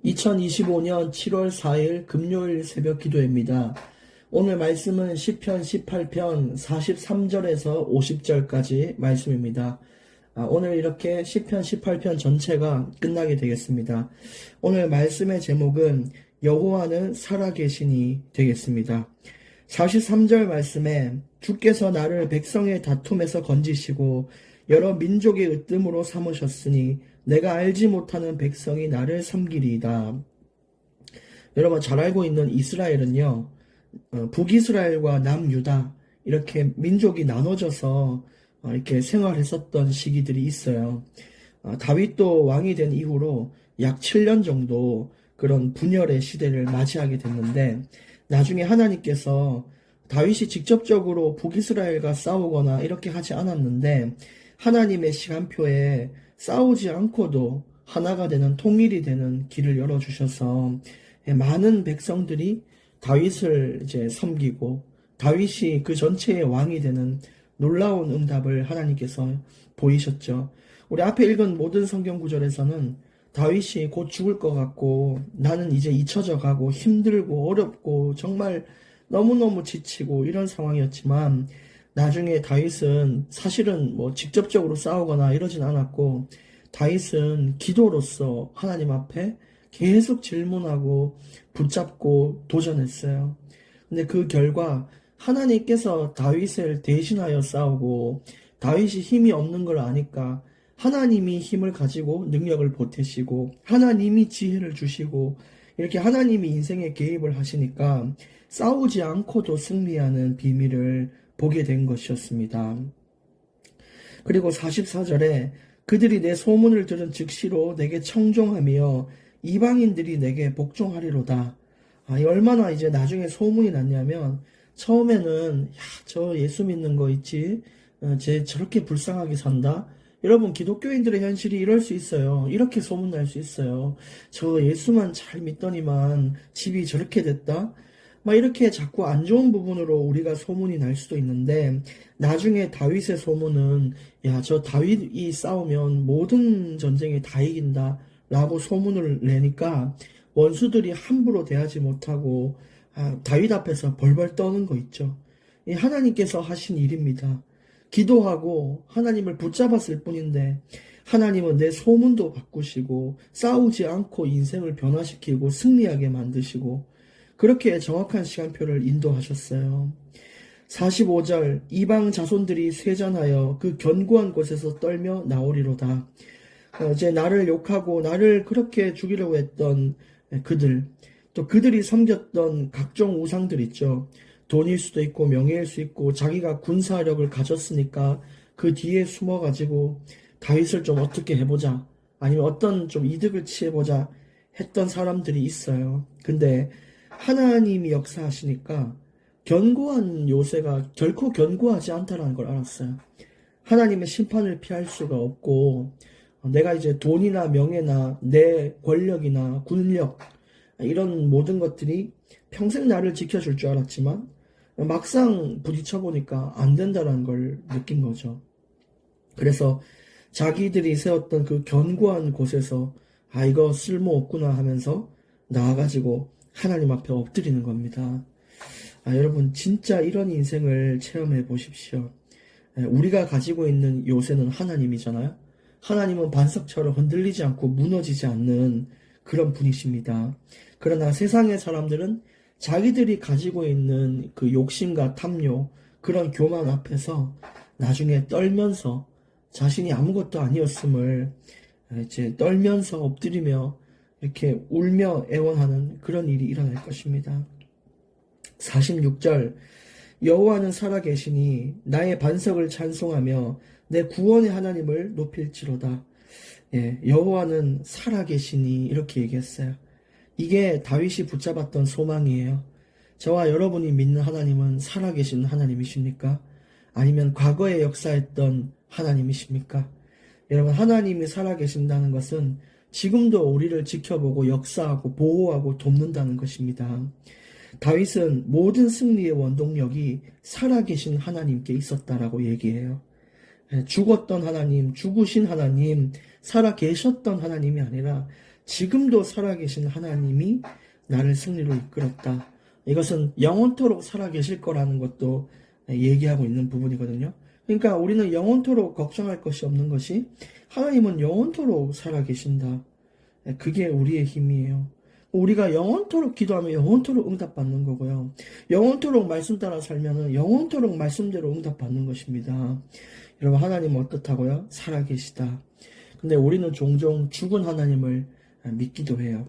2025년 7월 4일 금요일 새벽 기도입니다. 오늘 말씀은 시편 18편 43절에서 50절까지 말씀입니다. 오늘 이렇게 시편 18편 전체가 끝나게 되겠습니다. 오늘 말씀의 제목은 여호와는 살아계시니 되겠습니다. 43절 말씀에 주께서 나를 백성의 다툼에서 건지시고 여러 민족의 으뜸으로 삼으셨으니 내가 알지 못하는 백성이 나를 섬기리이다. 여러분 잘 알고 있는 이스라엘은요, 북이스라엘과 남유다 이렇게 민족이 나눠져서 이렇게 생활했었던 시기들이 있어요. 다윗도 왕이 된 이후로 약 7년 정도 그런 분열의 시대를 맞이하게 됐는데, 나중에 하나님께서 다윗이 직접적으로 북이스라엘과 싸우거나 이렇게 하지 않았는데, 하나님의 시간표에 싸우지 않고도 하나가 되는, 통일이 되는 길을 열어주셔서 많은 백성들이 다윗을 이제 섬기고 다윗이 그 전체의 왕이 되는 놀라운 응답을 하나님께서 보이셨죠. 우리 앞에 읽은 모든 성경 구절에서는 다윗이 곧 죽을 것 같고 나는 이제 잊혀져 가고 힘들고 어렵고 정말 너무너무 지치고 이런 상황이었지만, 나중에 다윗은 사실은 직접적으로 싸우거나 이러진 않았고, 다윗은 기도로서 하나님 앞에 계속 질문하고 붙잡고 도전했어요. 근데 그 결과 하나님께서 다윗을 대신하여 싸우고, 다윗이 힘이 없는 걸 아니까 하나님이 힘을 가지고 능력을 보태시고 하나님이 지혜를 주시고, 이렇게 하나님이 인생에 개입을 하시니까 싸우지 않고도 승리하는 비밀을 보게 된 것이었습니다. 그리고 44절에 그들이 내 소문을 들은 즉시로 내게 청종하며 이방인들이 내게 복종하리로다. 얼마나 이제 나중에 소문이 났냐면, 처음에는 저 예수 믿는 거 있지, 쟤 저렇게 불쌍하게 산다. 여러분, 기독교인들의 현실이 이럴 수 있어요. 이렇게 소문날 수 있어요. 저 예수만 잘 믿더니만 집이 저렇게 됐다. 이렇게 자꾸 안 좋은 부분으로 우리가 소문이 날 수도 있는데, 나중에 다윗의 소문은 저 다윗이 싸우면 모든 전쟁에 다 이긴다 라고 소문을 내니까 원수들이 함부로 대하지 못하고 다윗 앞에서 벌벌 떠는 거 있죠. 이 하나님께서 하신 일입니다. 기도하고 하나님을 붙잡았을 뿐인데 하나님은 내 소문도 바꾸시고 싸우지 않고 인생을 변화시키고 승리하게 만드시고, 그렇게 정확한 시간표를 인도하셨어요. 45절 이방 자손들이 쇠잔하여 그 견고한 곳에서 떨며 나오리로다. 이제 나를 욕하고 나를 그렇게 죽이려고 했던 그들, 또 그들이 섬겼던 각종 우상들 있죠. 돈일 수도 있고 명예일 수 있고, 자기가 군사력을 가졌으니까 그 뒤에 숨어가지고 다윗을 좀 어떻게 해보자, 아니면 어떤 좀 이득을 취해보자 했던 사람들이 있어요. 근데 하나님이 역사하시니까 견고한 요새가 결코 견고하지 않다는 걸 알았어요. 하나님의 심판을 피할 수가 없고, 내가 이제 돈이나 명예나 내 권력이나 군력 이런 모든 것들이 평생 나를 지켜줄 줄 알았지만 막상 부딪혀보니까 안 된다는 걸 느낀 거죠. 그래서 자기들이 세웠던 그 견고한 곳에서 이거 쓸모없구나 하면서 나와가지고 하나님 앞에 엎드리는 겁니다. 여러분 진짜 이런 인생을 체험해 보십시오. 우리가 가지고 있는 요새는 하나님이잖아요. 하나님은 반석처럼 흔들리지 않고 무너지지 않는 그런 분이십니다. 그러나 세상의 사람들은 자기들이 가지고 있는 그 욕심과 탐욕, 그런 교만 앞에서 나중에 떨면서 자신이 아무것도 아니었음을 이제 떨면서 엎드리며 이렇게 울며 애원하는 그런 일이 일어날 것입니다. 46절 여호와는 살아계시니 나의 반석을 찬송하며 내 구원의 하나님을 높일지로다. 여호와는 살아계시니 이렇게 얘기했어요. 이게 다윗이 붙잡았던 소망이에요. 저와 여러분이 믿는 하나님은 살아계신 하나님이십니까? 아니면 과거에 역사했던 하나님이십니까? 여러분, 하나님이 살아계신다는 것은 지금도 우리를 지켜보고 역사하고 보호하고 돕는다는 것입니다. 다윗은 모든 승리의 원동력이 살아계신 하나님께 있었다라고 얘기해요. 죽었던 하나님, 죽으신 하나님, 살아계셨던 하나님이 아니라 지금도 살아계신 하나님이 나를 승리로 이끌었다. 이것은 영원토록 살아계실 거라는 것도 얘기하고 있는 부분이거든요. 그러니까 우리는 영원토록 걱정할 것이 없는 것이 하나님은 영원토록 살아계신다. 그게 우리의 힘이에요. 우리가 영원토록 기도하면 영원토록 응답받는 거고요. 영원토록 말씀 따라 살면은 영원토록 말씀대로 응답받는 것입니다. 여러분, 하나님은 어떻다고요? 살아계시다. 근데 우리는 종종 죽은 하나님을 믿기도 해요.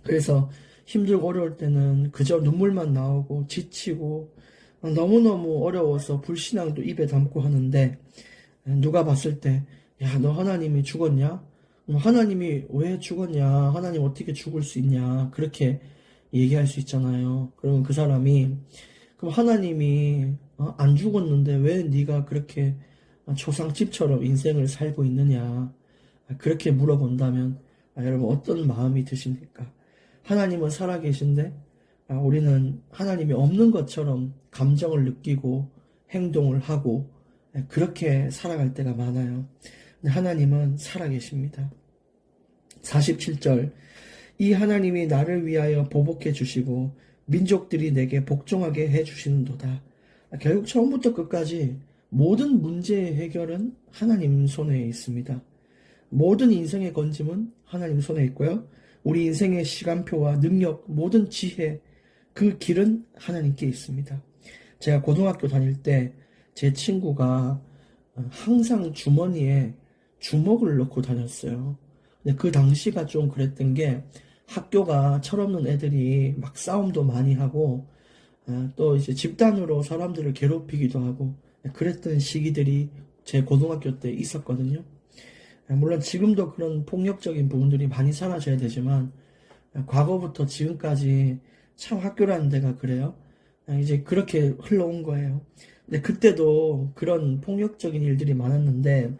그래서 힘들고 어려울 때는 그저 눈물만 나오고 지치고 너무너무 어려워서 불신앙도 입에 담고 하는데, 누가 봤을 때 야, 너 하나님이 죽었냐? 하나님이 왜 죽었냐? 하나님 어떻게 죽을 수 있냐? 그렇게 얘기할 수 있잖아요. 그러면 그 사람이, 그럼 하나님이 안 죽었는데 왜 네가 그렇게 초상집처럼 인생을 살고 있느냐? 그렇게 물어본다면 여러분 어떤 마음이 드십니까? 하나님은 살아계신데 우리는 하나님이 없는 것처럼 감정을 느끼고 행동을 하고 그렇게 살아갈 때가 많아요. 근데 하나님은 살아계십니다. 47절, 이 하나님이 나를 위하여 보복해 주시고 민족들이 내게 복종하게 해 주시는도다. 결국 처음부터 끝까지 모든 문제의 해결은 하나님 손에 있습니다. 모든 인생의 건짐은 하나님 손에 있고요. 우리 인생의 시간표와 능력, 모든 지혜, 그 길은 하나님께 있습니다. 제가 고등학교 다닐 때 제 친구가 항상 주머니에 주먹을 넣고 다녔어요. 근데 그 당시가 좀 그랬던 게 학교가 철없는 애들이 막 싸움도 많이 하고 또 이제 집단으로 사람들을 괴롭히기도 하고 그랬던 시기들이 제 고등학교 때 있었거든요. 물론 지금도 그런 폭력적인 부분들이 많이 사라져야 되지만 과거부터 지금까지 참 학교라는 데가 그래요. 이제 그렇게 흘러온 거예요. 근데 그때도 그런 폭력적인 일들이 많았는데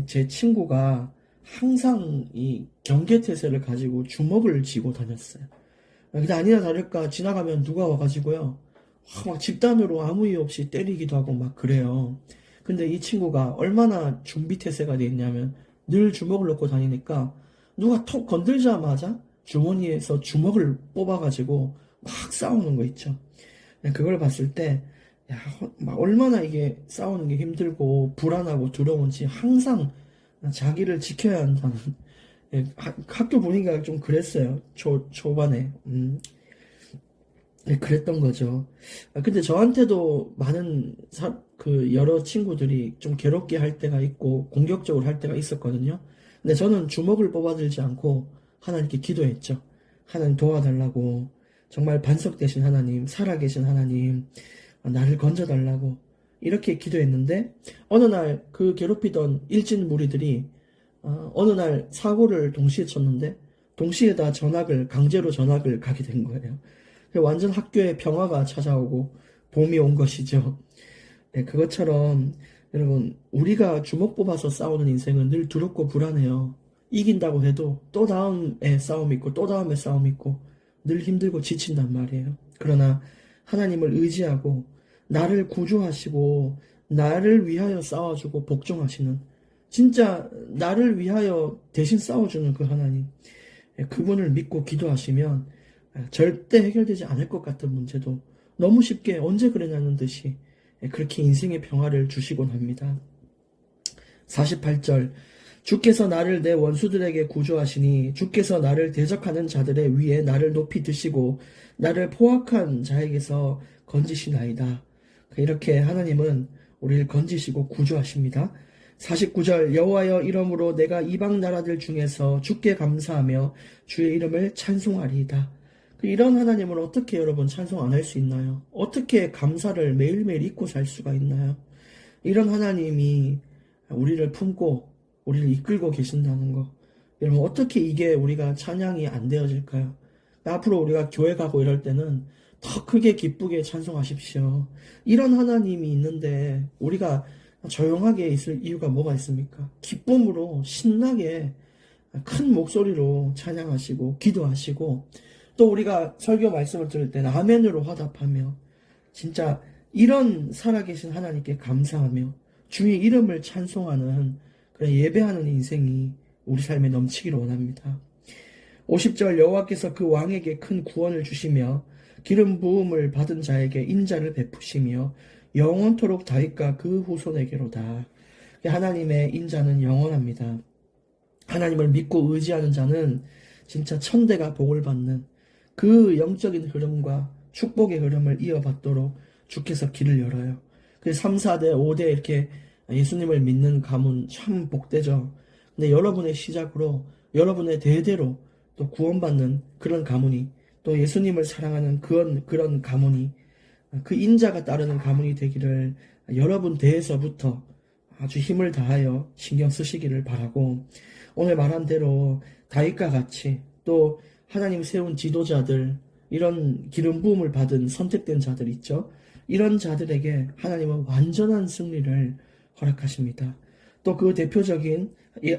제 친구가 항상 이 경계태세를 가지고 주먹을 쥐고 다녔어요. 근데 아니나 다를까 지나가면 누가 와가지고요. 막 집단으로 아무 이유 없이 때리기도 하고 막 그래요. 근데 이 친구가 얼마나 준비태세가 돼 있냐면 늘 주먹을 넣고 다니니까 누가 톡 건들자마자 주머니에서 주먹을 뽑아가지고 막 싸우는 거 있죠. 그걸 봤을 때, 야, 막 얼마나 이게 싸우는 게 힘들고 불안하고 두려운지 항상 자기를 지켜야 한다는, 학교 분위기가 좀 그랬어요. 초반에. 그랬던 거죠. 근데 저한테도 많은 여러 친구들이 좀 괴롭게 할 때가 있고 공격적으로 할 때가 있었거든요. 근데 저는 주먹을 뽑아들지 않고 하나님께 기도했죠. 하나님 도와달라고, 정말 반석되신 하나님, 살아계신 하나님, 나를 건져달라고 이렇게 기도했는데 어느 날 그 괴롭히던 일진 무리들이 어느 날 사고를 동시에 쳤는데 동시에 다 강제로 전학을 가게 된 거예요. 완전 학교에 평화가 찾아오고 봄이 온 것이죠. 네, 그것처럼 여러분, 우리가 주먹 뽑아서 싸우는 인생은 늘 두렵고 불안해요. 이긴다고 해도 또 다음에 싸움이 있고 또 다음에 싸움이 있고 늘 힘들고 지친단 말이에요. 그러나 하나님을 의지하고 나를 구주하시고 나를 위하여 싸워주고 복종하시는, 진짜 나를 위하여 대신 싸워주는 그 하나님, 그분을 믿고 기도하시면 절대 해결되지 않을 것 같은 문제도 너무 쉽게 언제 그랬냐는 듯이 그렇게 인생의 평화를 주시곤 합니다. 48절, 주께서 나를 내 원수들에게 구조하시니 주께서 나를 대적하는 자들의 위에 나를 높이 드시고 나를 포악한 자에게서 건지시나이다. 이렇게 하나님은 우리를 건지시고 구조하십니다. 49절, 여호와여 이러므로 내가 이방 나라들 중에서 주께 감사하며 주의 이름을 찬송하리이다. 이런 하나님을 어떻게 여러분 찬송 안 할 수 있나요? 어떻게 감사를 매일매일 잊고 살 수가 있나요? 이런 하나님이 우리를 품고 우리를 이끌고 계신다는 거, 여러분 어떻게 이게 우리가 찬양이 안 되어질까요? 앞으로 우리가 교회 가고 이럴 때는 더 크게 기쁘게 찬송하십시오. 이런 하나님이 있는데 우리가 조용하게 있을 이유가 뭐가 있습니까? 기쁨으로 신나게 큰 목소리로 찬양하시고 기도하시고, 또 우리가 설교 말씀을 들을 때는 아멘으로 화답하며 진짜 이런 살아계신 하나님께 감사하며 주의 이름을 찬송하는 그런 예배하는 인생이 우리 삶에 넘치기를 원합니다. 50절 여호와께서 그 왕에게 큰 구원을 주시며 기름 부음을 받은 자에게 인자를 베푸시며 영원토록 다윗과 그 후손에게로다. 하나님의 인자는 영원합니다. 하나님을 믿고 의지하는 자는 진짜 천대가 복을 받는 그 영적인 흐름과 축복의 흐름을 이어받도록 주께서 길을 열어요. 그래서 3, 4대, 5대 이렇게 예수님을 믿는 가문 참 복되죠. 근데 여러분의 시작으로 여러분의 대대로 또 구원받는 그런 가문이 또 예수님을 사랑하는 그런 가문이 그 인자가 따르는 가문이 되기를 여러분 대에서부터 아주 힘을 다하여 신경 쓰시기를 바라고, 오늘 말한 대로 다윗과 같이 또 하나님 세운 지도자들, 이런 기름 부음을 받은 선택된 자들 있죠. 이런 자들에게 하나님은 완전한 승리를 허락하십니다. 또 그 대표적인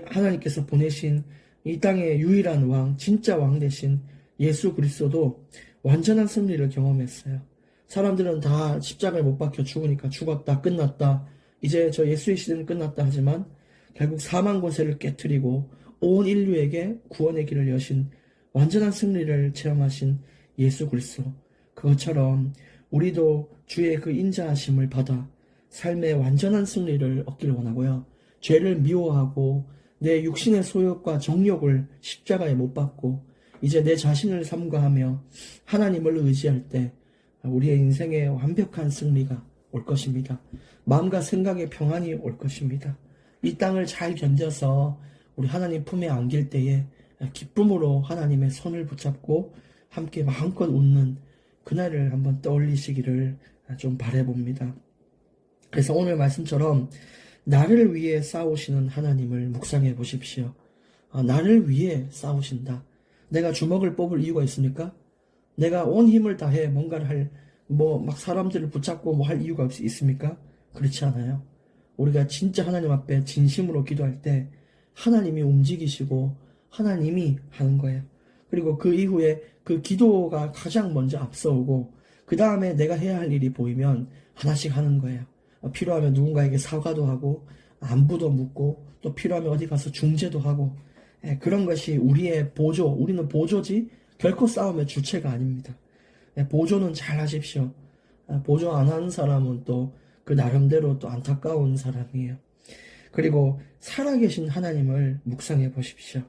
하나님께서 보내신 이 땅의 유일한 왕, 진짜 왕 되신 예수 그리스도도 완전한 승리를 경험했어요. 사람들은 다 십자가에 못 박혀 죽으니까 죽었다, 끝났다, 이제 저 예수의 시대는 끝났다 하지만 결국 사망 권세를 깨트리고 온 인류에게 구원의 길을 여신 완전한 승리를 체험하신 예수 그리스도, 그것처럼 우리도 주의 그 인자하심을 받아 삶의 완전한 승리를 얻기를 원하고요. 죄를 미워하고 내 육신의 소욕과 정욕을 십자가에 못 박고 이제 내 자신을 삼가하며 하나님을 의지할 때 우리의 인생에 완벽한 승리가 올 것입니다. 마음과 생각의 평안이 올 것입니다. 이 땅을 잘 견뎌서 우리 하나님 품에 안길 때에 기쁨으로 하나님의 손을 붙잡고 함께 마음껏 웃는 그날을 한번 떠올리시기를 좀 바라봅니다. 그래서 오늘 말씀처럼 나를 위해 싸우시는 하나님을 묵상해 보십시오. 나를 위해 싸우신다. 내가 주먹을 뽑을 이유가 있습니까? 내가 온 힘을 다해 뭔가를 막 사람들을 붙잡고 할 이유가 있습니까? 그렇지 않아요. 우리가 진짜 하나님 앞에 진심으로 기도할 때 하나님이 움직이시고 하나님이 하는 거예요. 그리고 그 이후에 그 기도가 가장 먼저 앞서오고 그 다음에 내가 해야 할 일이 보이면 하나씩 하는 거예요. 필요하면 누군가에게 사과도 하고 안부도 묻고 또 필요하면 어디 가서 중재도 하고, 그런 것이 우리의 보조, 우리는 보조지 결코 싸움의 주체가 아닙니다. 보조는 잘 하십시오. 보조 안 하는 사람은 또 그 나름대로 또 안타까운 사람이에요. 그리고 살아계신 하나님을 묵상해 보십시오.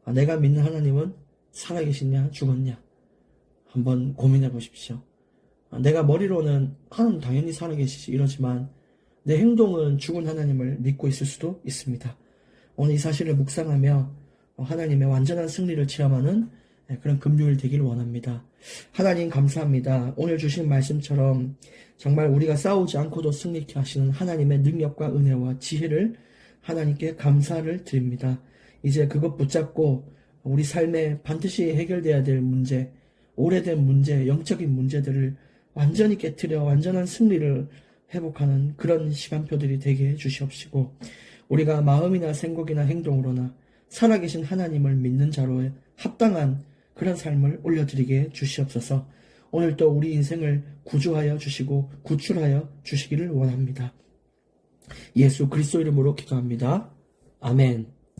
내가 믿는 하나님은 살아계시냐 죽었냐 한번 고민해 보십시오. 내가 머리로는 하나님 당연히 살아계시지 이러지만 내 행동은 죽은 하나님을 믿고 있을 수도 있습니다. 오늘 이 사실을 묵상하며 하나님의 완전한 승리를 체험하는 그런 금요일 되기를 원합니다. 하나님 감사합니다. 오늘 주신 말씀처럼 정말 우리가 싸우지 않고도 승리케 하시는 하나님의 능력과 은혜와 지혜를 하나님께 감사를 드립니다. 이제 그것 붙잡고 우리 삶에 반드시 해결돼야 될 문제, 오래된 문제, 영적인 문제들을 완전히 깨트려 완전한 승리를 회복하는 그런 시간표들이 되게 해주시옵시고, 우리가 마음이나 생각이나 행동으로나 살아계신 하나님을 믿는 자로 합당한 그런 삶을 올려드리게 주시옵소서. 오늘도 우리 인생을 구주하여 주시고 구출하여 주시기를 원합니다. 예수 그리스도 이름으로 기도합니다. 아멘.